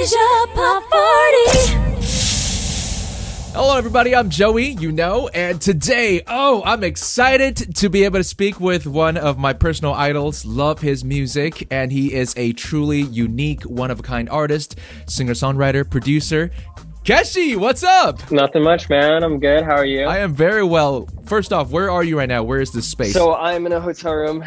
Asia Pop 40. Hello everybody, I'm Joey, and today, I'm excited to be able to speak with one of my personal idols. Love his music, and he is a truly unique, one-of-a-kind artist, singer-songwriter, producer. Keshi, what's up? Nothing much, man. I'm good. How are you? I am very well. First off, where are you right now? Where is this space? So I'm in a hotel room.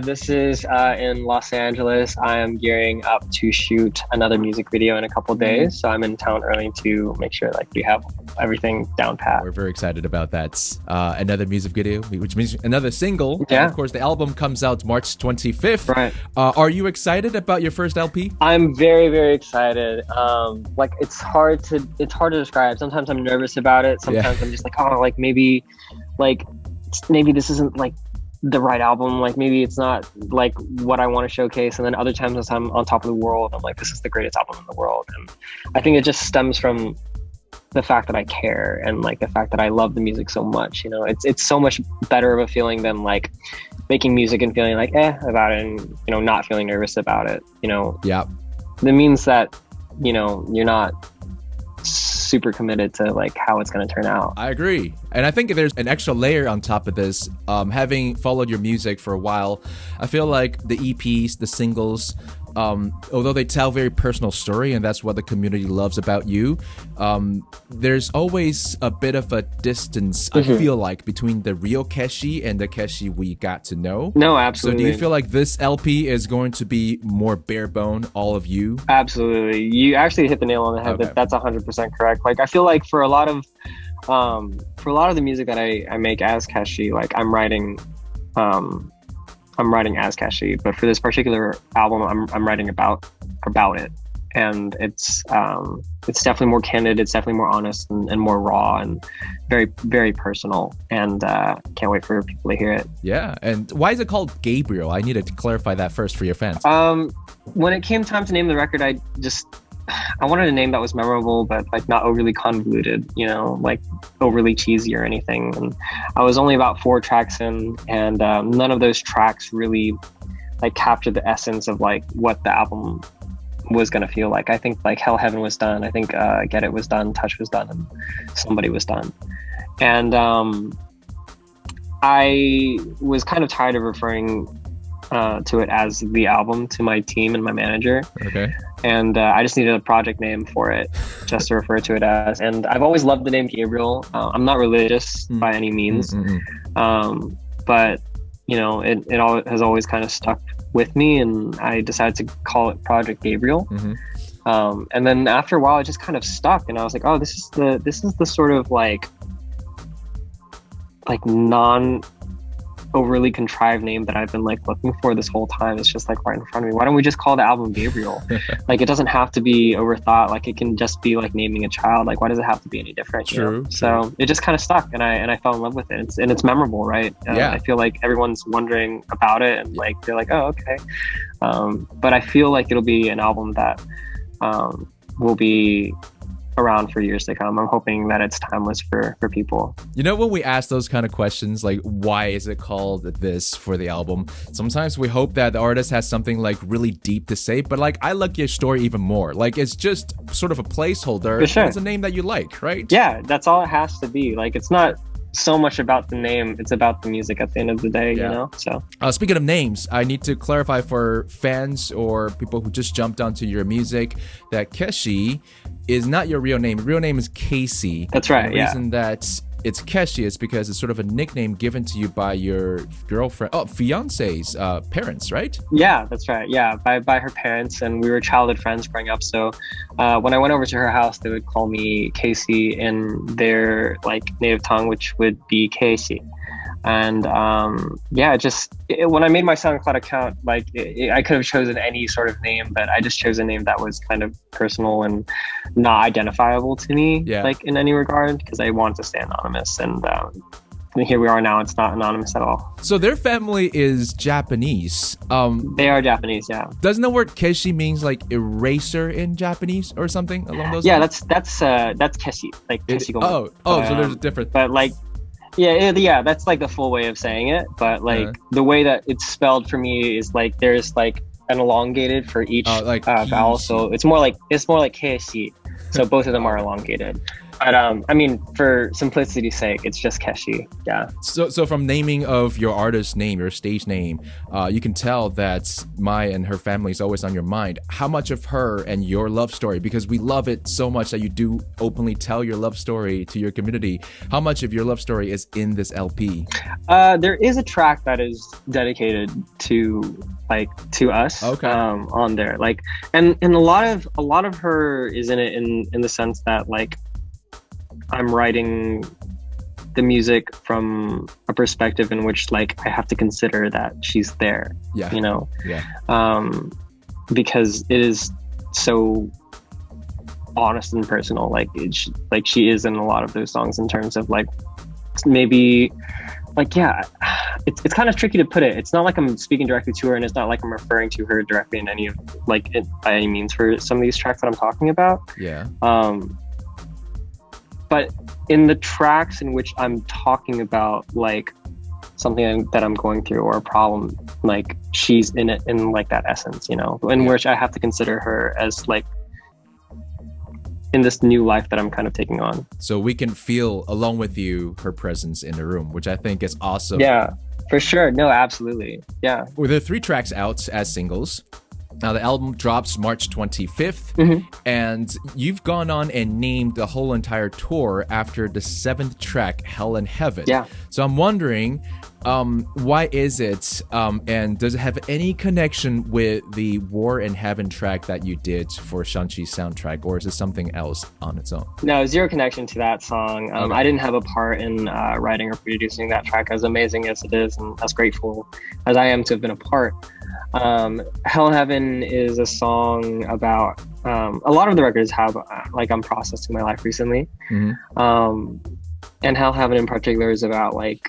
This is in Los Angeles. I am gearing up to shoot another music video in a couple days. So I'm in town early to make sure we have everything down pat. We're very excited about that. Another music video, which means another single. Yeah. And of course, the album comes out March 25th. Right. Are you excited about your first LP? I'm very, very excited. It's hard to describe. Sometimes I'm nervous about it. Sometimes I'm just maybe this isn't the right album. Maybe it's not what I want to showcase. And then other times as I'm on top of the world, I'm like, this is the greatest album in the world. And I think it just stems from the fact that I care and the fact that I love the music so much. It's so much better of a feeling than making music and feeling about it and not feeling nervous about it. Yeah. That means that you're not super committed to how it's going to turn out. I agree. And I think there's an extra layer on top of this. Having followed your music for a while, I feel like the EPs, the singles, although they tell a very personal story, and that's what the community loves about you, there's always a bit of a distance, I feel like, between the real Keshi and the Keshi we got to know. No, absolutely. So do you feel like this LP is going to be more bare bone, all of you? Absolutely. You actually hit the nail on the head. Okay. That's 100% correct. I feel like for a lot of the music that I make as Keshi, I'm writing as Keshi, but for this particular album, I'm writing about it, and it's definitely more candid. It's definitely more honest and more raw and very, very personal. And can't wait for people to hear it. Yeah, and why is it called Gabriel? I needed to clarify that first for your fans. When it came time to name the record, I wanted a name that was memorable, but not overly convoluted, overly cheesy or anything. And I was only about 4 tracks in, and none of those tracks really captured the essence of what the album was going to feel like. I think Hell Heaven was done. I think Get It was done. Touch was done. And Somebody was done. And I was kind of tired of referring to it as the album to my team and my manager. Okay. And I just needed a project name for it just to refer to it as. And I've always loved the name Gabriel. I'm not religious by any means. But it all has always kind of stuck with me, and I decided to call it Project Gabriel. And then after a while it just kind of stuck, and I was like, oh, this is the sort of non overly contrived name that I've been looking for this whole time. It's just right in front of me. Why don't we just call the album Gabriel? It doesn't have to be overthought. It can just be naming a child. Why does it have to be any different? True. So it just kind of stuck, and I fell in love with it. It's memorable, right? Yeah. I feel like everyone's wondering about it, and they're like, oh, okay. But I feel like it'll be an album that will be around for years to come. I'm hoping that it's timeless for people. When we ask those kind of questions, why is it called this for the album, sometimes we hope that the artist has something really deep to say, but I like your story even more. It's just sort of a placeholder. For sure. It's a name that you like, right? Yeah, that's all it has to be. It's not so much about the name, it's about the music at the end of the day. So speaking of names, I need to clarify for fans or people who just jumped onto your music that Keshi is not your real name. Your real name is Casey. That's right. The reason that it's Keshi is because it's sort of a nickname given to you by your fiance's parents, right? Yeah, that's right. Yeah, by her parents, and we were childhood friends growing up. So when I went over to her house, they would call me Casey in their native tongue, which would be Keshi. And when I made my SoundCloud account, I could have chosen any sort of name, but I just chose a name that was kind of personal and not identifiable to me, in any regard, because I wanted to stay anonymous. And here we are now. It's not anonymous at all. So their family is Japanese. They are Japanese, yeah. Doesn't the word Keshi means eraser in Japanese or something along those lines? Yeah, that's Keshi, Keshi. So there's a different. But Yeah, that's the full way of saying it, but the way that it's spelled for me is there's an elongated for each like vowel, so it's more like Keshi. So both of them are elongated. But I mean, for simplicity's sake, it's just Keshi. Yeah. So from naming of your artist name, your stage name, you can tell that Mai and her family is always on your mind. How much of her and your love story, because we love it so much that you do openly tell your love story to your community. How much of your love story is in this LP? There is a track that is dedicated to us. Okay. On there, like, and a lot of her is in it in the sense that like, I'm writing the music from a perspective in which like I have to consider that she's there. Yeah. You know. Yeah. Because it is so honest and personal. Like she is in a lot of those songs in terms of like maybe like it's kind of tricky to put it. It's not like I'm speaking directly to her, and it's not like I'm referring to her directly in any of like by any means for some of these tracks that I'm talking about. Yeah. But in the tracks in which I'm talking about like something that I'm going through or a problem, like she's in it in like that essence, you know, in which I have to consider her as like in this new life that I'm kind of taking on. So we can feel along with you her presence in the room, which I think is awesome. Yeah, for sure. No, absolutely. Yeah. Well, there are 3 tracks out as singles. Now, the album drops March 25th, and you've gone on and named the whole entire tour after the 7th track, Hell and Heaven. Yeah. So I'm wondering, why is it, and does it have any connection with the War in Heaven track that you did for Shang-Chi's soundtrack, or is it something else on its own? No, zero connection to that song. Okay. I didn't have a part in writing or producing that track, as amazing as it is, and as grateful as I am to have been a part. Hell and Heaven is a song about a lot of the records have like I'm processing my life recently, and Hell and Heaven in particular is about like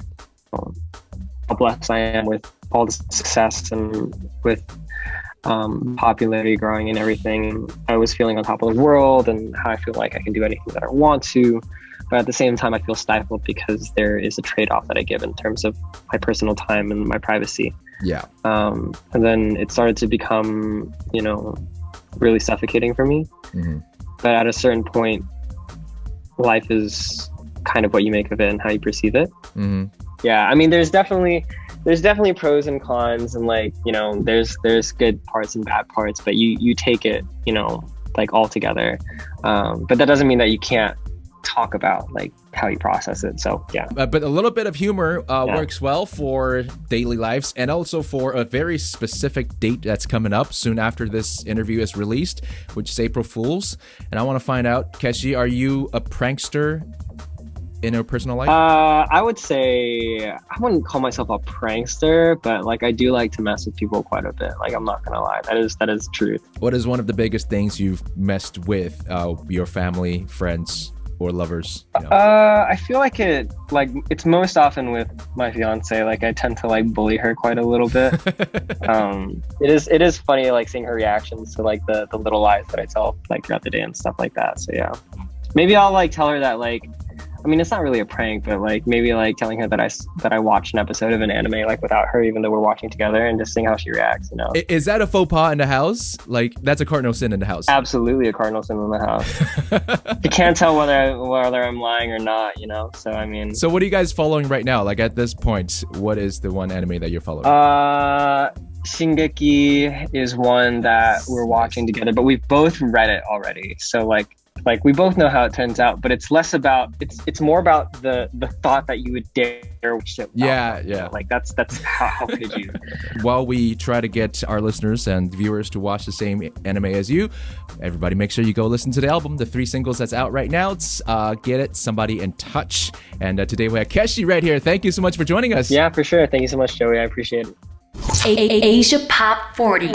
how blessed I am with all the success and with popularity growing and everything. I was feeling on top of the world and how I feel like I can do anything that I want to, but at the same time I feel stifled because there is a trade-off that I give in terms of my personal time and my privacy. Yeah. And then it started to become, you know, really suffocating for me. But at a certain point, life is kind of what you make of it and how you perceive it. Yeah, I mean, there's definitely pros and cons, and like, you know, there's good parts and bad parts, but you take it, you know, like all together. But that doesn't mean that you can't talk about like how you process it. So yeah, but a little bit of humor works well for daily lives, and also for a very specific date that's coming up soon after this interview is released, which is April Fool's. And I want to find out, Keshi, are you a prankster in your personal life? I would say I wouldn't call myself a prankster, but like I do like to mess with people quite a bit. Like I'm not gonna lie, that is truth. What is one of the biggest things you've messed with your family, friends, or lovers? You know? I feel like it's most often with my fiance. Like I tend to like bully her quite a little bit. It is funny like seeing her reactions to like the little lies that I tell like throughout the day and stuff like that. So yeah, maybe I'll like tell her that like, I mean, it's not really a prank, but like maybe like telling her that I watched an episode of an anime like without her, even though we're watching together, and just seeing how she reacts, you know. Is that a faux pas in the house? Like that's a cardinal sin in the house? Absolutely a cardinal sin in the house. You can't tell whether I'm lying or not, you know. So I mean. So what are you guys following right now? Like at this point, what is the one anime that you're following? Shingeki is one that we're watching together, but we've both read it already. So like we both know how it turns out, but it's less about it's more about the thought that you would dare watch it. Yeah. You know? Like that's how could you? While we try to get our listeners and viewers to watch the same anime as you, everybody make sure you go listen to the album, the 3 singles that's out right now. It's Get It, Somebody in Touch, and today we have Keshi right here. Thank you so much for joining us. Yeah, for sure. Thank you so much, Joey. I appreciate it. Asia Pop 40.